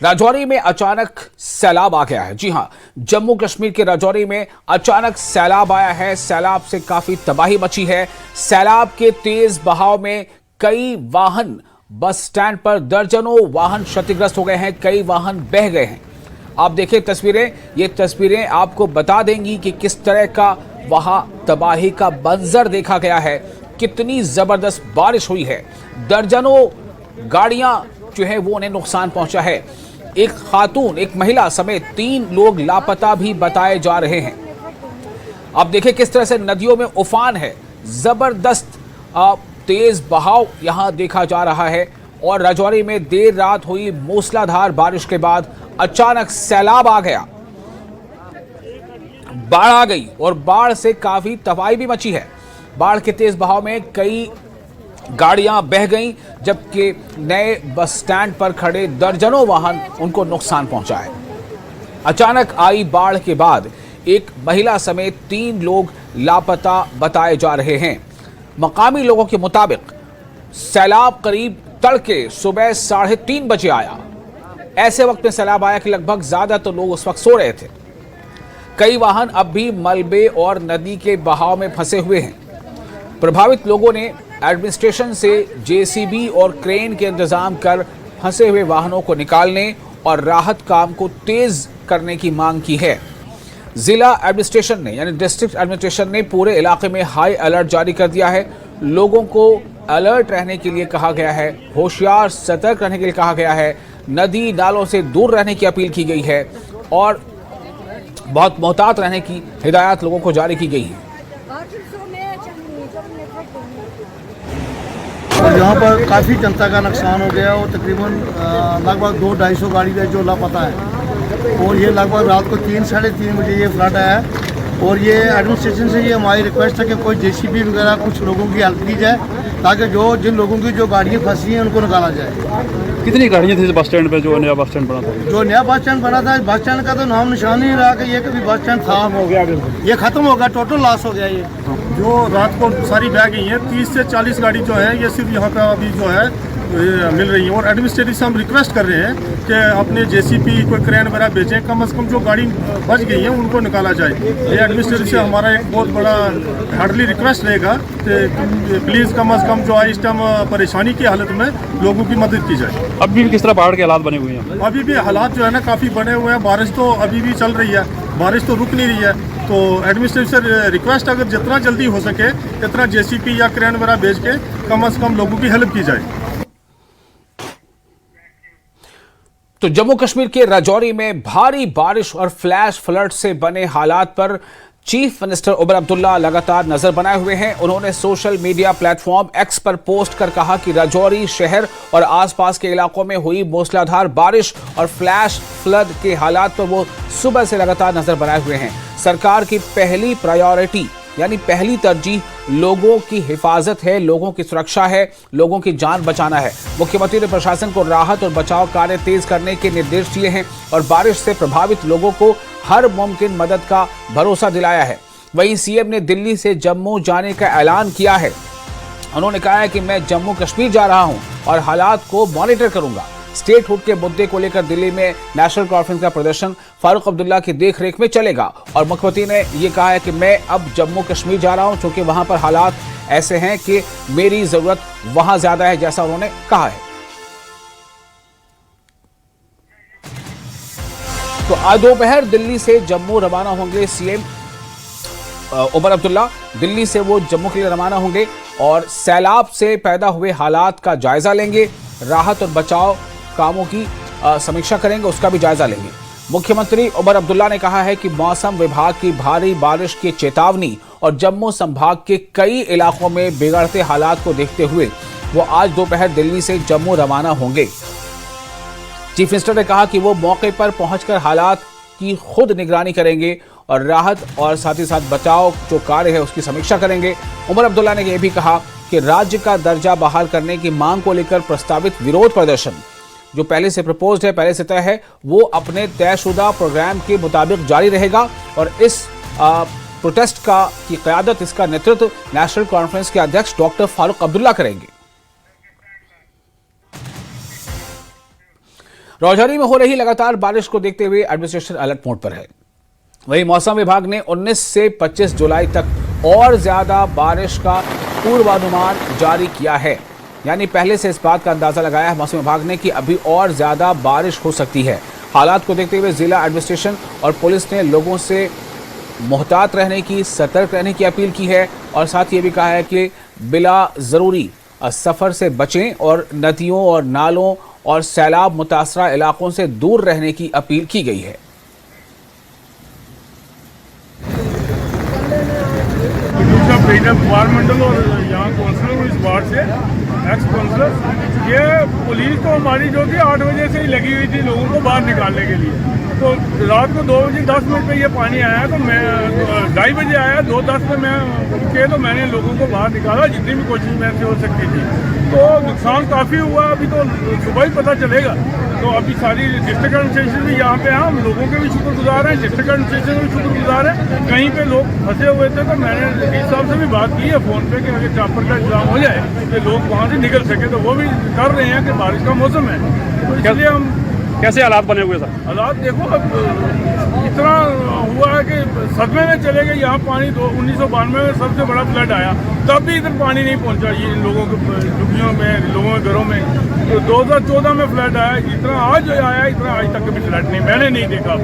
राजौरी में अचानक सैलाब आ गया है। जी हां, जम्मू कश्मीर के राजौरी में अचानक सैलाब आया है। सैलाब से काफी तबाही मची है। सैलाब के तेज बहाव में कई वाहन, बस स्टैंड पर दर्जनों वाहन क्षतिग्रस्त हो गए हैं, कई वाहन बह गए हैं। आप देखिए तस्वीरें, ये तस्वीरें आपको बता देंगी कि किस तरह का वहां तबाही का मंजर देखा गया है, कितनी जबरदस्त बारिश हुई है। दर्जनों गाड़ियां जो है वो उन्हें नुकसान पहुंचा है। एक खातून, एक महिला समेत 3 लोग लापता भी बताए जा रहे हैं। अब देखिए किस तरह से नदियों में उफान है, जबरदस्त तेज बहाव यहां देखा जा रहा है। और राजौरी में देर रात हुई मूसलाधार बारिश के बाद अचानक सैलाब आ गया, बाढ़ आ गई और बाढ़ से काफी तबाही भी मची है। बाढ़ के तेज बहाव में कई गाड़ियां बह गईं, जबकि नए बस स्टैंड पर खड़े दर्जनों वाहन उनको नुकसान पहुंचा है। अचानक आई बाढ़ के बाद एक महिला समेत 3 लोग लापता बताए जा रहे हैं। मकामी लोगों के मुताबिक सैलाब करीब तड़के सुबह 3:30 बजे आया। ऐसे वक्त में सैलाब आया कि लगभग ज्यादातर लोग उस वक्त सो रहे थे। कई वाहन अब भी मलबे और नदी के बहाव में फंसे हुए हैं। प्रभावित लोगों ने एडमिनिस्ट्रेशन से जेसीबी और क्रेन के इंतजाम कर फंसे हुए वाहनों को निकालने और राहत काम को तेज करने की मांग की है। जिला एडमिनिस्ट्रेशन ने यानी डिस्ट्रिक्ट एडमिनिस्ट्रेशन ने पूरे इलाके में हाई अलर्ट जारी कर दिया है। लोगों को अलर्ट रहने के लिए कहा गया है, होशियार सतर्क रहने के लिए कहा गया है। नदी नालों से दूर रहने की अपील की गई है और बहुत मोहतात रहने की हिदायत लोगों को जारी की गई है। और यहाँ पर काफ़ी जनता का नुकसान हो गया और तकरीबन लगभग 200-250 गाड़ी है जो लापता है। और ये लगभग रात को 3-3:30 बजे ये फ्लड आया है। और ये एडमिनिस्ट्रेशन से ये हमारी रिक्वेस्ट है कि कोई जेसीबी वगैरह कुछ लोगों की हेल्प की जाए, ताकि जिन लोगों की जो गाड़ियाँ फंसी हैं उनको निकाला जाए। कितनी गाड़ियाँ थी बस स्टैंड पे जो नया बस स्टैंड बना था? जो नया बस स्टैंड बना था, बस स्टैंड का तो नाम निशान ही रहा कि ये कभी बस स्टैंड था, हो गया, ये खत्म हो गया, टोटल लॉस हो गया। ये जो रात को सारी बह गई हैं, 30 से 40 गाड़ी जो है ये सिर्फ यहाँ पे अभी जो है मिल रही है। और एडमिनिस्ट्रेटिव से हम रिक्वेस्ट कर रहे हैं कि अपने जेसीपी कोई क्रेन वगैरह भेजें, कम से कम जो गाड़ी बच गई है उनको निकाला जाए। ये एडमिनिस्ट्रेटिव से हमारा एक बहुत बड़ा हार्डली रिक्वेस्ट रहेगा कि प्लीज़ कम से कम जो है इस टाइम परेशानी की हालत में लोगों की मदद की जाए। अभी भी किस तरह बाढ़ के हालात बने हुए हैं? अभी भी हालात जो है ना काफ़ी बने हुए हैं। बारिश तो अभी भी चल रही है, बारिश तो रुक नहीं रही है। तो एडमिनिस्ट्रेशन से रिक्वेस्ट अगर जितना जल्दी हो सके इतना जेसीपी या क्रेन वगैरह भेज के कम से कम लोगों की हेल्प की जाए। तो जम्मू कश्मीर के राजौरी में भारी बारिश और फ्लैश फ्लड से बने हालात पर चीफ मिनिस्टर उमर अब्दुल्ला लगातार नजर बनाए हुए हैं। उन्होंने सोशल मीडिया प्लेटफॉर्म एक्स पर पोस्ट कर कहा कि राजौरी शहर और आसपास के इलाकों में हुई मूसलाधार बारिश और फ्लैश फ्लड के हालात पर वो सुबह से लगातार नजर बनाए हुए हैं। सरकार की पहली प्रायोरिटी यानी पहली तरजीह लोगों की हिफाजत है, लोगों की सुरक्षा है, लोगों की जान बचाना है। मुख्यमंत्री ने प्रशासन को राहत और बचाव कार्य तेज करने के निर्देश दिए हैं और बारिश से प्रभावित लोगों को हर मुमकिन मदद का भरोसा दिलाया है। वहीं सीएम ने दिल्ली से जम्मू जाने का ऐलान किया है। उन्होंने कहा है कि मैं जम्मू कश्मीर जा रहा हूं और हालात को मॉनिटर करूंगा। स्टेट हुड के मुद्दे को लेकर दिल्ली में नेशनल कॉन्फ्रेंस का प्रदर्शन फारूक अब्दुल्ला की देखरेख में चलेगा। और मुख्यमंत्री ने यह कहा है कि मैं अब जम्मू कश्मीर जा रहा हूं क्योंकि वहां पर हालात ऐसे हैं कि मेरी जरूरत वहां ज्यादा है, जैसा उन्होंने कहा है। तो आज दोपहर दिल्ली से जम्मू रवाना होंगे सीएम उमर अब्दुल्ला। दिल्ली से वो जम्मू के लिए रवाना होंगे और सैलाब से पैदा हुए हालात का जायजा लेंगे, राहत और बचाव कामों की समीक्षा करेंगे, उसका भी जायजा लेंगे। मुख्यमंत्री उमर अब्दुल्ला ने कहा है कि मौसम विभाग की भारी बारिश की चेतावनी और जम्मू संभाग के कई इलाकों में बिगड़ते हालात को देखते हुए वो आज दोपहर दिल्ली से जम्मू रवाना होंगे। चीफ मिनिस्टर ने कहा कि वो मौके पर पहुंचकर हालात की खुद निगरानी करेंगे और राहत और साथ ही साथ बचाव जो कार्य है उसकी समीक्षा करेंगे। उमर अब्दुल्ला ने यह भी कहा कि राज्य का दर्जा बहाल करने की मांग को लेकर प्रस्तावित विरोध प्रदर्शन जो पहले से प्रपोज्ड है, पहले से तय है, वो अपने तयशुदा प्रोग्राम के मुताबिक जारी रहेगा और इस प्रोटेस्ट की क़यादत, इसका नेतृत्व नेशनल कॉन्फ्रेंस के अध्यक्ष डॉक्टर फारूक अब्दुल्ला करेंगे। राजौरी में हो रही लगातार बारिश को देखते हुए एडमिनिस्ट्रेशन अलर्ट मोड पर है। वहीं मौसम विभाग ने 19 से 25 जुलाई तक और ज्यादा बारिश का पूर्वानुमान जारी किया है। यानी पहले से इस बात का अंदाजा लगाया है मौसम विभाग ने कि अभी और ज्यादा बारिश हो सकती है। हालात को देखते हुए जिला एडमिनिस्ट्रेशन और पुलिस ने लोगों से मुहतात रहने की, सतर्क रहने की अपील की है और साथ ये भी कहा है कि बिला जरूरी सफर से बचें और नदियों और नालों और सैलाब मुतासरा इलाकों से दूर रहने की अपील की गई है। प्रेसिडेंट कुमार मंडल और यहाँ काउंसलर इस वार्ड से एक्स काउंसलर, ये पुलिस तो हमारी जो थी 8 बजे से ही लगी हुई थी लोगों को बाहर निकालने के लिए। तो रात को 2 बजे 10 मिनट पे ये पानी आया तो मैं 2:30 बजे आया, 2:10 पे मैं उठे तो मैंने लोगों को बाहर निकाला जितनी भी कोशिश मेरे से हो सकती थी। तो नुकसान काफ़ी हुआ, अभी तो सुबह ही पता चलेगा। तो अभी सारी डिस्ट्रिक्ट एडमिनिस्ट्रेशन भी यहाँ पे हम लोगों के भी शुक्रगुजार हैं, डिस्ट्रिक्ट एडमिनिस्ट्रेशन भी शुक्रगुजार हैं। कहीं पे लोग फंसे हुए थे तो मैंने डीसी साहब से भी बात की है फ़ोन पे कि अगर चापर का इंतजाम हो जाए कि लोग वहाँ से निकल सके, तो वो भी कर रहे हैं कि बारिश का मौसम है तो इसलिए हम। कैसे हालात बने हुए सर? हालात देखो, अब इतना हुआ है कि सदमे में चले गए। यहाँ पानी 1992 में सबसे बड़ा फ्लड आया, तब भी इधर पानी नहीं पहुँचा ये लोगों के झुग्गियों में, लोगों के घरों में। तो 2014 में फ्लड आया, इतना आज आया, इतना आज तक कभी फ्लड नहीं, मैंने नहीं देखा।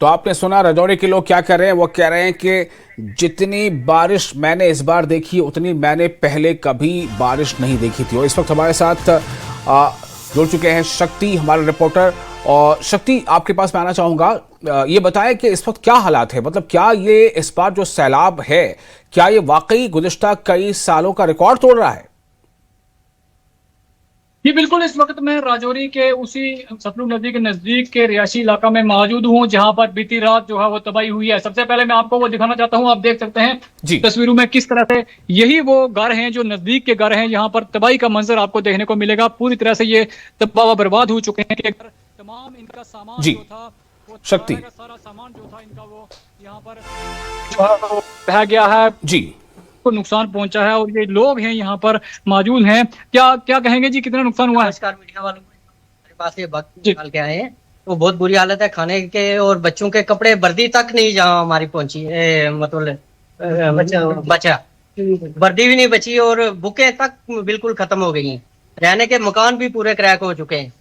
तो आपने सुना राजौरी के लोग क्या कर रहे हैं। वो कह रहे हैं कि जितनी बारिश मैंने इस बार देखी उतनी मैंने पहले कभी बारिश नहीं देखी थी। और इस वक्त हमारे साथ जुड़ चुके हैं शक्ति, हमारे रिपोर्टर। और शक्ति, आपके पास मैं आना चाहूंगा, ये बताएं कि इस वक्त क्या हालात है, मतलब क्या ये इस बार जो सैलाब है क्या ये वाकई गुज़िश्ता कई सालों का रिकॉर्ड तोड़ रहा है? जी बिल्कुल, इस वक्त मैं राजौरी के उसी सतलुज नदी के नजदीक के रिहायशी इलाका में मौजूद हूं जहां पर बीती रात जो है वो तबाही हुई है। सबसे पहले मैं आपको वो दिखाना चाहता हूं, आप देख सकते हैं तस्वीरों में किस तरह से यही वो घर हैं जो नजदीक के घर हैं, यहाँ पर तबाही का मंजर आपको देखने को मिलेगा। पूरी तरह से ये तबाह बर्बाद हो चुके हैं कि तमाम इनका सामान जो था वो शक्ति सारा सामान जो था इनका वो यहाँ पर बह गया है जी, को नुकसान पहुंचा है। और ये लोग हैं यहाँ पर मौजूद हैं, क्या कहेंगे जी, कितना नुकसान हुआ है? नमस्कार मीडिया वालों, मेरे पास ये वक्त निकाल के आए हैं तो बहुत बुरी हालत है। खाने के और बच्चों के कपड़े, वर्दी तक नहीं जहाँ हमारी पहुंची, मतलब बचा वर्दी भी नहीं बची और बुकें तक बिल्कुल खत्म हो गई हैं। रहने के मकान भी पूरे क्रैक हो चुके हैं,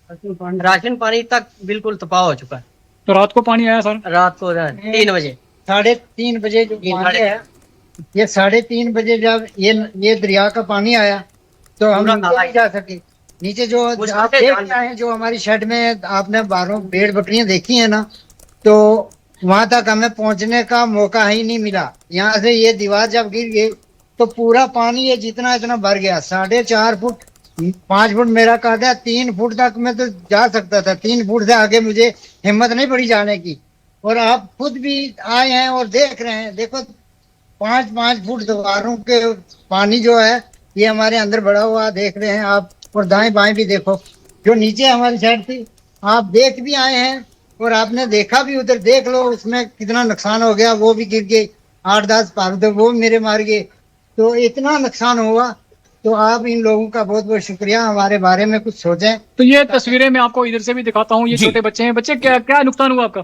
राशन पानी तक बिल्कुल तबाह हो चुका है। तो रात को पानी आया सर? रात को 3 बजे, 3:30 बजे जो पानी आया, ये 3:30 बजे जब ये दरिया का पानी आया तो हम नीचे नहीं जा सके। नीचे जो आप देख रहे हैं, जो हमारी शेड में आपने बाहरों भेड़ बकरियां देखी है ना, तो वहां तक हमें पहुंचने का मौका ही नहीं मिला। यहाँ से ये दीवार जब गिर गई तो पूरा पानी ये जितना इतना भर गया। 4.5 फुट 5 फुट मेरा कहता है, 3 फुट तक मैं तो जा सकता था, 3 फुट से आगे मुझे हिम्मत नहीं पड़ी जाने की। और आप खुद भी आए हैं और देख रहे हैं, देखो 5-5 फुट दीवारों के पानी जो है ये हमारे अंदर बढ़ा हुआ देख रहे हैं आप। और दाएं बाएं भी देखो, जो नीचे हमारी साइड थी आप देख भी आए हैं और आपने देखा भी, उधर देख लो उसमें कितना नुकसान हो गया। वो भी गिर गए, 8-10 पार वो मेरे मार गए, तो इतना नुकसान हुआ। तो आप इन लोगों का बहुत बहुत शुक्रिया, हमारे बारे में कुछ सोचें। तो ये तस्वीरें मैं आपको इधर से भी दिखाता हूँ, ये छोटे बच्चे हैं। बच्चे क्या नुकसान हुआ आपका?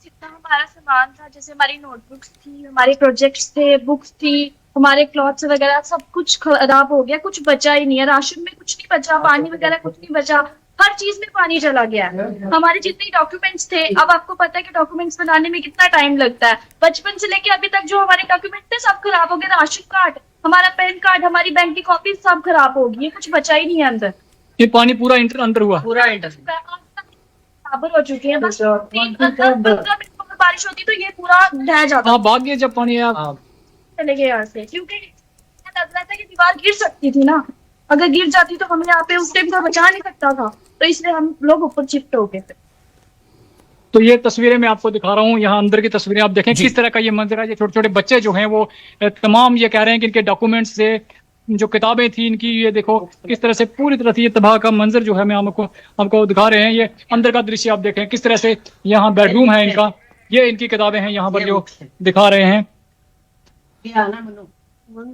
जितना हमारा सामान था, जैसे हमारी नोटबुक्स थी, हमारे प्रोजेक्ट्स थे, बुक्स थी, हमारे क्लॉथ्स वगैरह सब कुछ खराब हो गया, कुछ बचा ही नहीं है। राशन में कुछ नहीं बचा, पानी वगैरह कुछ नहीं बचा, हर चीज में पानी चला गया है। हमारे जितने डॉक्यूमेंट्स थे, अब आपको पता है कि डॉक्यूमेंट्स बनाने में कितना टाइम लगता है। बचपन से लेके अभी तक जो हमारे डॉक्यूमेंट थे सब खराब हो गए। राशन कार्ड, हमारा पैन कार्ड, हमारी बैंक की कॉपी सब खराब हो गई है, कुछ बचा ही नहीं है अंदर। ये पानी पूरा अंदर हुआ, पूरा बराबर हो चुके हैं। बस 15 मिनट बारिश होती तो ये पूरा ढह जाता। हाँ, भाग गए जब पानी आया, चले गए यहाँ से, क्योंकि लग रहा था कि दीवार गिर सकती थी ना। अगर गिर जाती तो हमें यहाँ पे उस टाइम तो बचा नहीं सकता था, तो इसलिए हम लोग ऊपर शिफ्ट हो गए थे। तो ये तस्वीरें मैं आपको दिखा रहा हूँ, यहाँ अंदर की तस्वीरें आप देखें किस तरह का ये मंजर है। ये छोटे छोटे बच्चे जो हैं वो तमाम ये कह रहे हैं कि इनके डॉक्यूमेंट्स से जो किताबें थी इनकी, ये देखो किस तरह से पूरी तरह से ये तबाह का मंजर जो है मैं आपको दिखा रहे हैं। ये अंदर का दृश्य आप देखें किस तरह से, यहाँ बेडरूम है इनका, ये इनकी किताबें हैं यहाँ पर जो दिखा रहे हैं।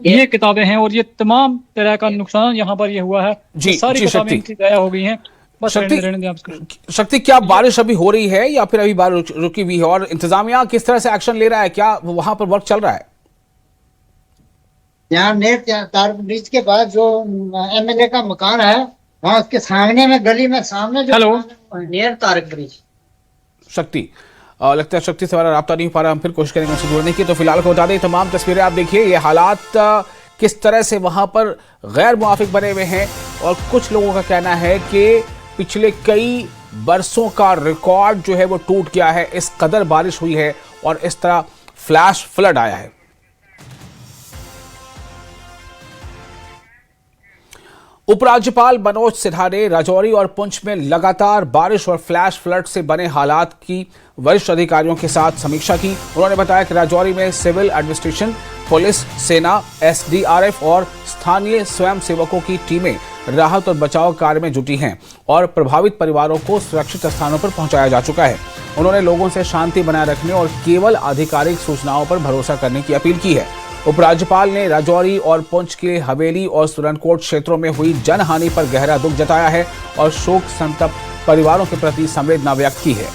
ये किताबें हैं और ये तमाम तरह का नुकसान यहाँ पर ये हुआ है। जी, सारी जी, किताबें शक्ति। इनकी गायब हो गई हैं। बस शक्ति, रहने दें आप इसको। शक्ति, क्या बारिश अभी हो रही है या फिर अभी बारिश रुकी हुई है, और इंतजामिया किस तरह से एक्शन ले रहा है? क्या वहां पर वर्क चल रहा है? यहाँ नेट तार ब्रिज के बाद जो एमएलए का मकान है, वहाँ उसके सामने में गली में सामने जो हेलो, नियर तारक ब्रिज। शक्ति, लगता है शक्ति से हमारा राब्ता नहीं हो पा रहा, हम फिर कोशिश करेंगे उनसे जुड़ने की। तो फिलहाल को बता दें, तमाम तस्वीरें आप देखिए, ये हालात किस तरह से वहां पर गैर मुआफिक बने हुए हैं, और कुछ लोगों का कहना है कि पिछले कई बरसों का रिकॉर्ड जो है वो टूट गया है। इस कदर बारिश हुई है और इस तरह फ्लैश फ्लड आया है। उपराज्यपाल मनोज सिन्हा ने राजौरी और पुंछ में लगातार बारिश और फ्लैश फ्लड से बने हालात की वरिष्ठ अधिकारियों के साथ समीक्षा की। उन्होंने बताया कि राजौरी में सिविल एडमिनिस्ट्रेशन, पुलिस, सेना, एसडीआरएफ और स्थानीय स्वयंसेवकों की टीमें राहत और बचाव कार्य में जुटी हैं और प्रभावित परिवारों को सुरक्षित स्थानों पर पहुंचाया जा चुका है। उन्होंने लोगों से शांति बनाए रखने और केवल आधिकारिक सूचनाओं पर भरोसा करने की अपील की है। उपराज्यपाल ने राजौरी और पुंछ के हवेली और सुरनकोट क्षेत्रों में हुई जनहानि पर गहरा दुख जताया है और शोक संतप्त परिवारों के प्रति संवेदना व्यक्त की है।